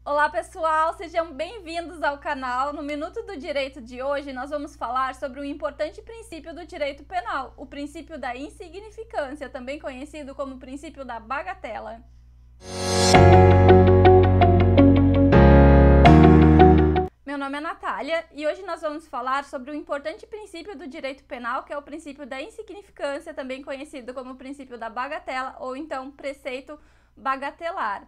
Olá pessoal, sejam bem-vindos ao canal. No Minuto do Direito de hoje nós vamos falar sobre um importante princípio do direito penal, o princípio da insignificância, também conhecido como princípio da bagatela. Meu nome é Natália e hoje nós vamos falar sobre um importante princípio do direito penal, que é o princípio da insignificância, também conhecido como princípio da bagatela ou então preceito bagatelar.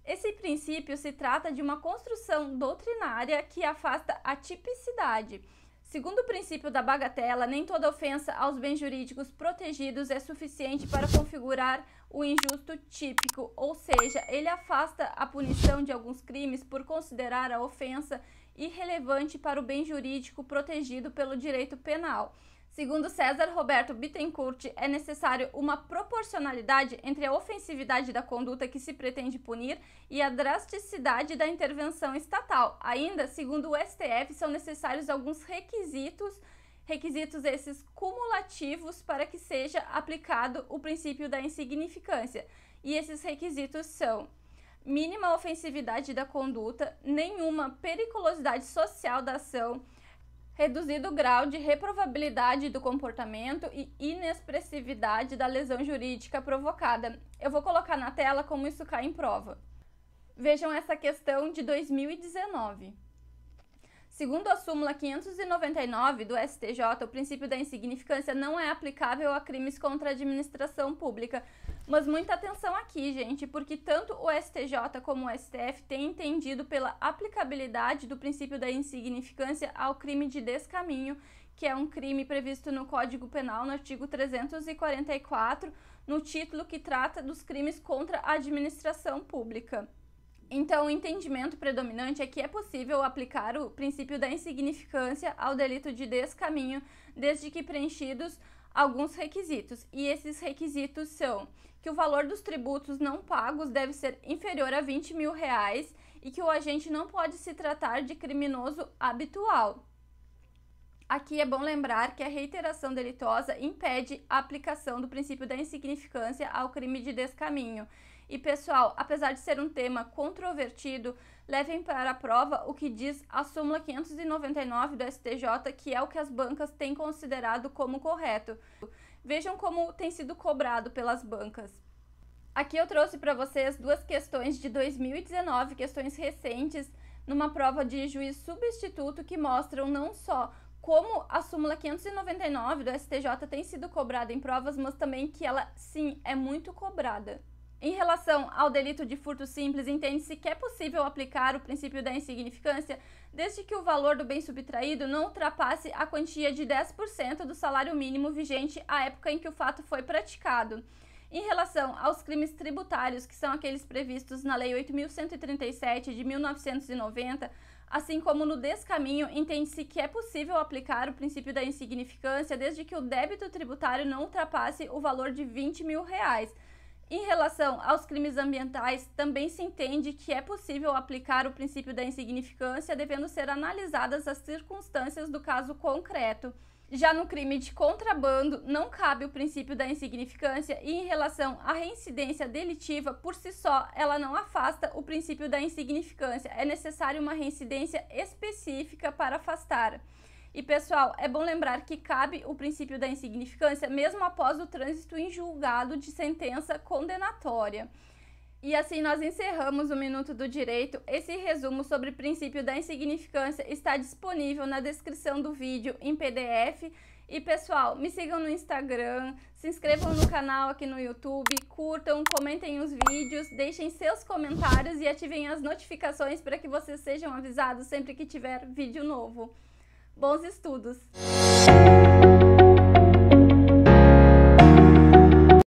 Esse princípio se trata de uma construção doutrinária que afasta a tipicidade. Segundo o princípio da bagatela, nem toda ofensa aos bens jurídicos protegidos é suficiente para configurar o injusto típico, ou seja, ele afasta a punição de alguns crimes por considerar a ofensa irrelevante para o bem jurídico protegido pelo direito penal. Segundo César Roberto Bittencourt, é necessário uma proporcionalidade entre a ofensividade da conduta que se pretende punir e a drasticidade da intervenção estatal. Ainda, segundo o STF, são necessários alguns requisitos esses cumulativos para que seja aplicado o princípio da insignificância. E esses requisitos são: mínima ofensividade da conduta, nenhuma periculosidade social da ação, reduzido grau de reprovabilidade do comportamento e inexpressividade da lesão jurídica provocada. Eu vou colocar na tela como isso cai em prova. Vejam essa questão de 2019. Segundo a súmula 599 do STJ, o princípio da insignificância não é aplicável a crimes contra a administração pública. Mas muita atenção aqui, gente, porque tanto o STJ como o STF têm entendido pela aplicabilidade do princípio da insignificância ao crime de descaminho, que é um crime previsto no Código Penal, no artigo 344, no título que trata dos crimes contra a administração pública. Então, o entendimento predominante é que é possível aplicar o princípio da insignificância ao delito de descaminho, desde que preenchidos alguns requisitos. E esses requisitos são que o valor dos tributos não pagos deve ser inferior a R$20 mil e que o agente não pode se tratar de criminoso habitual. Aqui é bom lembrar que a reiteração delitosa impede a aplicação do princípio da insignificância ao crime de descaminho. E pessoal, apesar de ser um tema controvertido, levem para a prova o que diz a súmula 599 do STJ, que é o que as bancas têm considerado como correto. Vejam como tem sido cobrado pelas bancas. Aqui eu trouxe para vocês duas questões de 2019, questões recentes, numa prova de juiz substituto, que mostram não só como a súmula 599 do STJ tem sido cobrada em provas, mas também que ela, sim, é muito cobrada. Em relação ao delito de furto simples, entende-se que é possível aplicar o princípio da insignificância desde que o valor do bem subtraído não ultrapasse a quantia de 10% do salário mínimo vigente à época em que o fato foi praticado. Em relação aos crimes tributários, que são aqueles previstos na Lei 8.137 de 1990, assim como no descaminho, entende-se que é possível aplicar o princípio da insignificância desde que o débito tributário não ultrapasse o valor de R$20 mil. Em relação aos crimes ambientais, também se entende que é possível aplicar o princípio da insignificância, devendo ser analisadas as circunstâncias do caso concreto. Já no crime de contrabando, não cabe o princípio da insignificância e, em relação à reincidência delitiva, por si só, ela não afasta o princípio da insignificância. É necessário uma reincidência específica para afastar. E, pessoal, é bom lembrar que cabe o princípio da insignificância mesmo após o trânsito em julgado de sentença condenatória. E assim nós encerramos o Minuto do Direito. Esse resumo sobre o princípio da insignificância está disponível na descrição do vídeo em PDF. E, pessoal, me sigam no Instagram, se inscrevam no canal aqui no YouTube, curtam, comentem os vídeos, deixem seus comentários e ativem as notificações para que vocês sejam avisados sempre que tiver vídeo novo. Bons estudos!